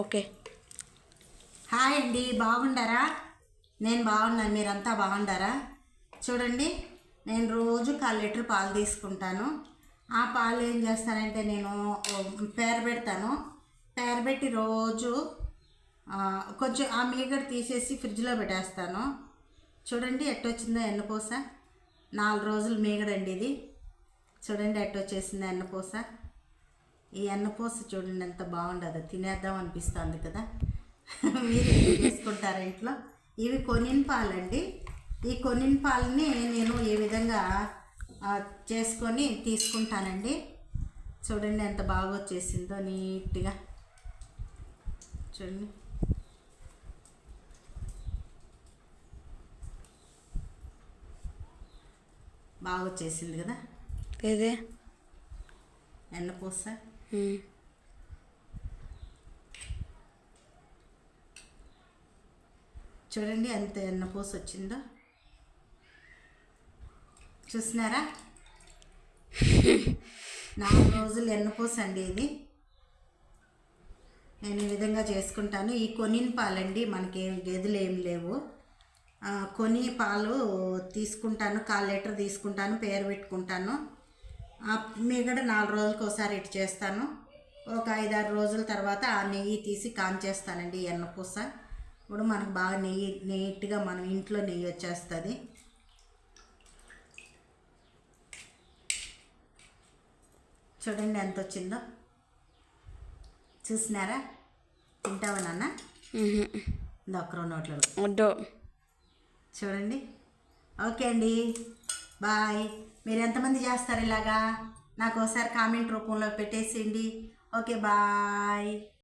Okay. Hi అండి, బాగుండారా? నేను బాగున్నాను, మీరంతా బాగుండారా? చూడండి, నేను రోజు 1/4 లీటర్ పాలు తీసుకుంటాను. ఆ పాలు ఏం చేస్తానంటే నేను పేరబెడతాను. పేరబెట్టి రోజు కొంచెం ఆ మీగడ తీసేసి ఫ్రిడ్జ్లో పెట్టేస్తాను. చూడండి ఎట్టొచ్చిందో ఎన్నపూస. 4 రోజులు మీగడండి ఇది. చూడండి ఎట్టొచ్చేసిందో ఎన్నపూస. ఈ ఎన్నపూస చూడండి ఎంత బాగుండదో, తినేద్దాం అనిపిస్తుంది కదా. మీరు చేసుకుంటారా ఇంట్లో? ఇవి కొనిన పాలండి. ఈ కొనిన పాలని నేను ఈ విధంగా చేసుకొని తీసుకుంటానండి. చూడండి ఎంత బాగా వచ్చేసిందో నీట్గా. చూడండి బాగా వచ్చేసింది కదా ఇదే ఎన్నపూస. చూడండి ఎంత ఎన్నపూస వచ్చిందో, చూసినారా? 4 రోజులు ఎన్నపూస అండి ఇది. నేను ఈ విధంగా చేసుకుంటాను. ఈ కొనిన పాలండి, మనకేం గేదెలు ఏం లేవు. కొని పాలు తీసుకుంటాను, 1/4 లీటర్ తీసుకుంటాను, పేరు పెట్టుకుంటాను. మిగడ 4 రోజులకు ఒకసారి ఇటు చేస్తాను. ఒక 5-6 రోజుల తర్వాత ఆ నెయ్యి తీసి కాంచేస్తానండి. ఎన్నపూస ఇప్పుడు మనకు బాగా నీట్గా మనం ఇంట్లో నెయ్యి వచ్చేస్తుంది. చూడండి ఎంత వచ్చిందో, చూసినారా? తింటావా నాన్న? ఒక్కరో నోట్లో వద్దు. చూడండి. ఓకే అండి, బాయ్. మీరు ఎంతమంది చేస్తారు ఇలాగా? నాకు ఒకసారి కామెంట్ రూపంలో పెట్టేసేయండి. Okay, bye.